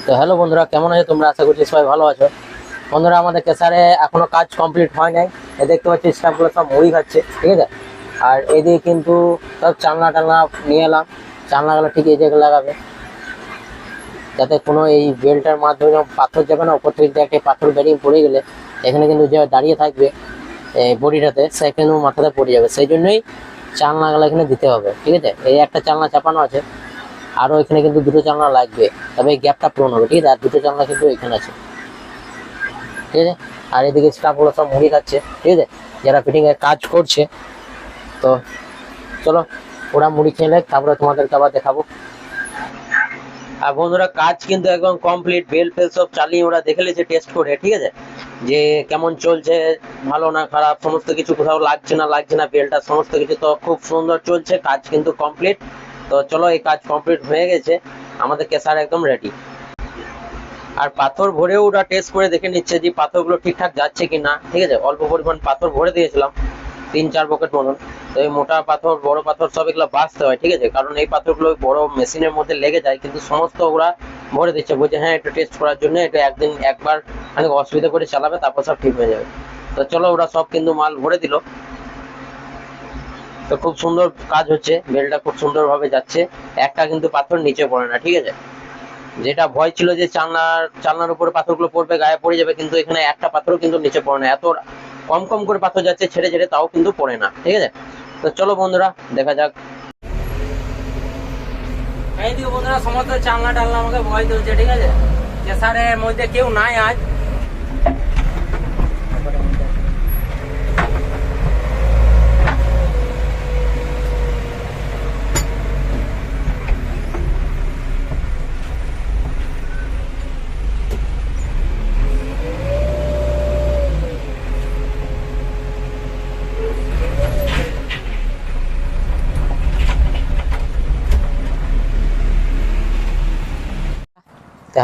তো হ্যালো বন্ধুরা, কেমন আছো তোমরা? আশা করছি সবাই ভালো আছো। বন্ধুরা, আমাদের কেসারে এখনো কাজ কমপ্লিট হয় নাই। দেখতে পাচ্ছি স্টাফগুলো সব মুড়ি খাচ্ছে, ঠিক আছে। আর এদিকে কিন্তু সব চালনা টালনা নিয়ে এলাম। চালনাগুলো ঠিক এই জায়গায় লাগাবে, যাতে কোনো এই বেলটার মাধ্যমে পাথর যাবে না। উপর থেকে একটা পাথর বেরিয়ে পড়ে গেলে এখানে কিন্তু যে দাঁড়িয়ে থাকবে এই বডিটাতে, সেখানেও মাথাতে পড়ে যাবে। সেই জন্যই চালনাগুলো এখানে দিতে হবে, ঠিক আছে। এই একটা চালনা চাপানো আছে, আরও এখানে কিন্তু দুটো জানলা লাগবে, তবে এই গ্যাপটা পূরণ হবে, ঠিক আছে। আর দুটো জানলা কিন্তু এখানে আছে, ঠিক আছে। আর এদিকে স্টাফগুলো সব মুড়ি খাচ্ছে, ঠিক আছে, যারা ফিটিং এর কাজ করছে। তো চলো, ওরা মুড়ি খেলে তারপরে তোমাদেরকে আবার দেখাবো। আর বন্ধুরা, কাজ কিন্তু একদম কমপ্লিট। বেল ফেল সব চালিয়ে ওরা দেখে নিয়েছে টেস্ট করে, ঠিক আছে, যে কেমন চলছে, ভালো না খারাপ, সমস্ত কিছু, কোথাও লাগছে না বেলটা, সমস্ত কিছু তো খুব সুন্দর চলছে। কাজ কিন্তু কমপ্লিট। তো চলো, এই কাজ কমপ্লিট হয়ে গেছে, আমাদের কেসার একদম রেডি। আর পাথর ভরেও ওরা টেস্ট করে দেখে নিচ্ছে যে পাথরগুলো ঠিকঠাক যাচ্ছে কিনা, ঠিক আছে। অল্প পরিমাণ পাথর ভরে দিয়েছিলাম, 3-4 বকেট মতন। তো এই মোটা পাথর, বড় পাথর সব এগুলো বাঁচতে হয়, ঠিক আছে, কারণ এই পাথরগুলো বড় মেশিনের মধ্যে লেগে যায়। কিন্তু সমস্ত ওরা ভরে দিচ্ছে, বলছে হ্যাঁ একটু টেস্ট করার জন্য, এটা একবার অনেক অসুবিধা করে চালাবে, তারপর সব ঠিক হয়ে যাবে। তো চলো, ওরা সব কিন্তু মাল ভরে দিল। তো খুব সুন্দর কাজ হচ্ছে, বেলটা খুব সুন্দরভাবে যাচ্ছে। একটা কিন্তু পাথর নিচে পড়ে না, ঠিক আছে। যেটা ভয় ছিল যে চালনার উপরে পাথরগুলো পড়বে, গায়ে পড়ে যাবে, কিন্তু এখানে একটা পাথরও কিন্তু নিচে পড়ে না। এত কম কম করে পাথর যাচ্ছে ছেড়ে ছেড়ে, তাও কিন্তু পড়ে না, ঠিক আছে। তো চলো বন্ধুরা, দেখা যাক। এই দিকে বন্ধুরা, সমস্ত চালনা টালনা আমাকে ভয় তুলছে, ঠিক আছে। কেসারের মধ্যে কেউ নাই আজ।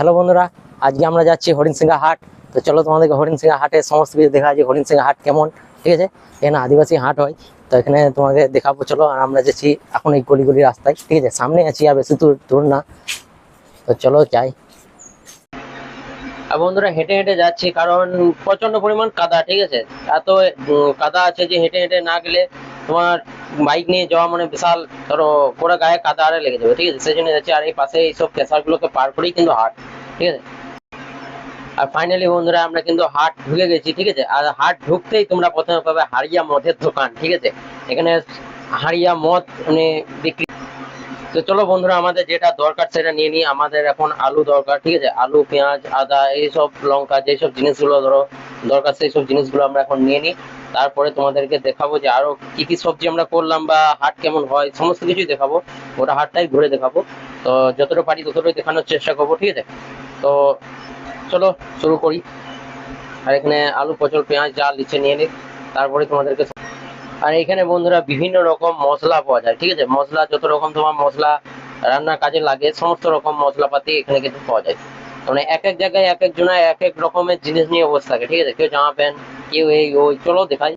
হ্যালো বন্ধুরা, আজকে আমরা যাচ্ছি হরিণসিংহা হাট। তো চলো, তোমাদেরকে হরিণসিংহা হাটের সমস্ত কিছু দেখা যায়, হরিণসিংহা হাট কেমন, ঠিক আছে। এখানে আদিবাসী হাট হয়, তো এখানে তোমাকে দেখাবো। চলো, আর আমরা যাচ্ছি এখন এই গলি গলি রাস্তায়, ঠিক আছে, সামনে আছি, আর বেশি দূর না। তো চলো যাই। আর বন্ধুরা, হেঁটে হেঁটে যাচ্ছি, কারণ প্রচন্ড পরিমাণ কাদা, ঠিক আছে। এত কাদা আছে যে হেঁটে হেঁটে না গেলে তোমার বাইক নিয়ে যাওয়া মানে বিশাল, ধরো পুরো গায়ে কাদা আরে লেগে যাবে, ঠিক আছে। সেই জন্য যাচ্ছি। আর এই পাশে এইসব কেসার গুলোকে পার করেই কিন্তু হাট, ঠিক আছে। আর ফাইনালি বন্ধুরা, আমরা কিন্তু হাট ঢুকে গেছি, ঠিক আছে। আর হাট ঢুকতেই তোমরা প্রথমে পাবে হাড়িয়া মদের দোকান, ঠিক আছে। এখানে হাড়িয়া মদ মানে বিক্রি। তো চলো বন্ধুরা, আমাদের যেটা দরকার সেটা নিয়ে নিই। আমাদের এখন আলু দরকার, ঠিক আছে। আলু, পেঁয়াজ, আদা, এইসব লঙ্কা, যেসব জিনিসগুলো ধরো দরকার, সেই সব জিনিসগুলো আমরা এখন নিয়ে নিই। তারপরে তোমাদেরকে দেখাবো যে আরো কি কি সবজি আমরা করলাম, বা হাট কেমন হয়, সমস্ত কিছুই দেখাবো। ওটা হাটটাই ঘুরে দেখাবো। তো যতটা পারি ততটাই দেখানোর চেষ্টা করবো, ঠিক আছে। তো চলো শুরু করি। আর এখানে আলু, পটল, পেঁয়াজ যা লিচে নিয়ে নিই, তারপরে তোমাদেরকে। আর এখানে বন্ধুরা বিভিন্ন রকম মশলা পাওয়া যায়, ঠিক আছে। মশলা যত রকম তোমার মশলা রান্নার কাজে লাগে, সমস্ত রকম মশলাপাতি এখানে কিন্তু পাওয়া যায়। মানে এক এক জায়গায় এক এক জনের এক এক রকমের জিনিস নিয়ে বসে থাকে, ঠিক আছে। কেউ জামা প্যান্ট, কেউ এই ওই, চলো দেখাই।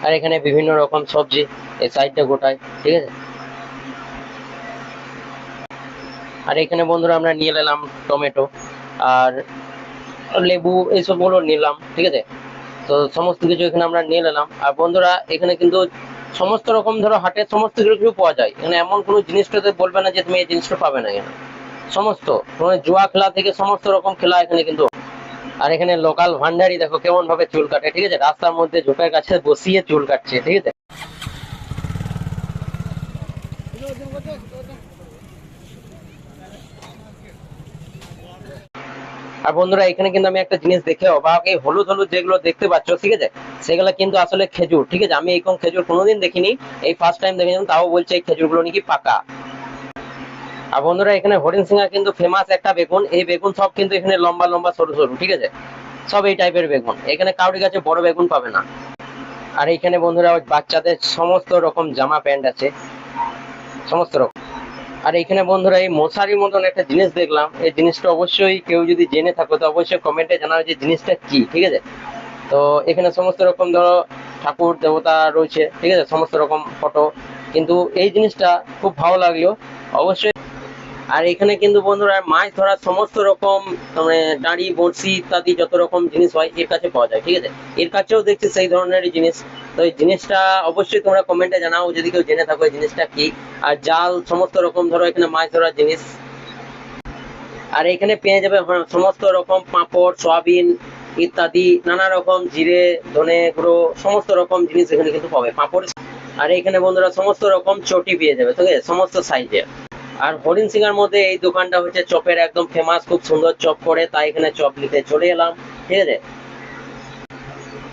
আর এখানে বিভিন্ন রকম সবজি এই সাইডটা গোটায়, ঠিক আছে। আর এখানে বন্ধুরা আমরা নিয়ে নিলাম টমেটো আর লেবু, এইসব গুলো নিলাম, ঠিক আছে। তো সমস্ত কিছু এখানে আমরা নিয়ে নিলাম। আর বন্ধুরা, এখানে কিন্তু সমস্ত রকম ধরো হাটের সমস্ত কিছু পাওয়া যায় এখানে। এমন কোনো জিনিসটাতে বলবে না যে তুমি এই জিনিসটা পাবে না এখানে। সমস্ত মানে জুয়া খেলা থেকে সমস্ত রকম খেলা এখানে কিন্তু। আর এখানে লোকাল ভান্ডারি দেখো কেমন ভাবে চুল কাটে, ঠিক আছে। রাস্তার মধ্যে ঝোপের কাছে বসিয়ে চুল কাটছে, ঠিক আছে। আর বন্ধুরা, এখানে কিন্তু আমি একটা জিনিস দেখে অবাক, এই হলুদ হলুদ যেগুলো দেখতে পাচ্ছ, ঠিক আছে, সেগুলো কিন্তু আসলে খেজুর, ঠিক আছে। আমি এরকম খেজুর কোনোদিন দেখিনি, এই ফার্স্ট টাইম দেখেছিলাম। তাও বলছে এই খেজুরগুলো নাকি পাকা। আর বন্ধুরা, এখানে হরিণসিংহা কিন্তু ফেমাস একটা বেগুন। এই বেগুন সব কিন্তু এখানে লম্বা লম্বা সরু সরু, ঠিক আছে। সব এই টাইপের বেগুন, এখানে কাউরি কাছে বড় বেগুন পাবে না। আর এইখানে বন্ধুরা বাচ্চাদের সমস্ত রকম জামা প্যান্ট আছে, সমস্ত রকম। আর এখানে বন্ধুরা এই মশারির মতন একটা জিনিস দেখলাম। এই জিনিসটা অবশ্যই কেউ যদি জেনে থাকো তো অবশ্যই কমেন্টে জানাবে যে জিনিসটা কি, ঠিক আছে। তো এখানে সমস্ত রকম ধরো ঠাকুর দেবতা রয়েছে, ঠিক আছে, সমস্ত রকম ফটো। কিন্তু এই জিনিসটা খুব ভালো লাগলো অবশ্যই। আর এখানে কিন্তু বন্ধুরা মাছ ধরার সমস্ত রকম মানে দাঁড়ি বড়শি ইত্যাদি যত রকম জিনিস হয় এর কাছে পাওয়া যায়, ঠিক আছে। এর কাছেও দেখছি সেই ধরনেরই জিনিস। তো এই জিনিসটা অবশ্যই তোমরা কমেন্টে জানাও যদি কেউ জেনে থাকো এই জিনিসটা কি। আর জাল সমস্ত রকম ধরো এখানে মাছ ধরার জিনিস। আর এখানে পেয়ে যাবে সমস্ত রকম পাঁপড় সয়াবিন ইত্যাদি নানা রকম জিরে ধনে গুঁড়ো সমস্ত রকম জিনিস এখানে কিন্তু পাবে পাঁপড়। আর এখানে বন্ধুরা সমস্ত রকম চটি পেয়ে যাবে, ঠিক আছে, সমস্ত সাইজের। আর হরিণ সিংহার মধ্যে এই দোকানটা হচ্ছে চপের একদম ফেমাস, খুব সুন্দর চপ করে, তাই এখানে চপ নিতে চলে এলাম, ঠিক আছে।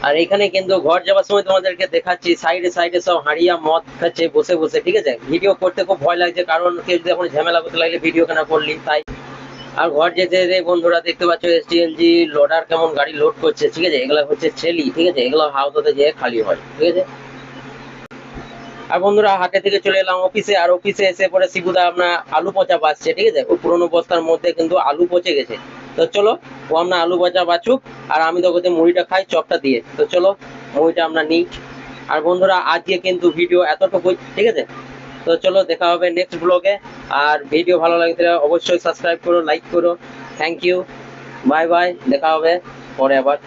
আর এখানে কিন্তু ঘর যাওয়ার সময় তোমাদেরকে দেখাচ্ছি সাইডে সাইডে সব হাড়িয়া মদ খাচ্ছে বসে বসে, ঠিক আছে। ভিডিও করতে খুব ভয় লাগছে, কারণ কেউ যদি এখন ঝামেলা করতে লাগলে ভিডিও কেন করলি, তাই। আর ঘর যেতে যেতে বন্ধুরা দেখতে পাচ্ছ এসটিএলজি লোডার কেমন গাড়ি লোড করছে, ঠিক আছে। এগুলো হচ্ছে ছেলি, ঠিক আছে, এগুলো হাওদাতে যেয়ে খালি হয়, ঠিক আছে। আর বন্ধুরা হাটে থেকে চলে এলাম অফিসে। আর অফিসে এসে পরে শিবুদা আপনার আলু পচা বাঁচছে, ঠিক আছে। ও পুরোনো বস্তার মধ্যে কিন্তু আলু পচে গেছে। তো চলো ও আপনার আলু পচা বাছুক, আর আমি তো ওকে মুড়িটা খাই চপটা দিয়ে। তো চলো মুড়িটা আমরা নিই। আর বন্ধুরা আজকে কিন্তু ভিডিও এতটুকুই, ঠিক আছে। তো চলো দেখা হবে নেক্সট ব্লগে। আর ভিডিও ভালো লাগলে অবশ্যই সাবস্ক্রাইব করো, লাইক করো। থ্যাংক ইউ, বাই বাই, দেখা হবে পরে আবার।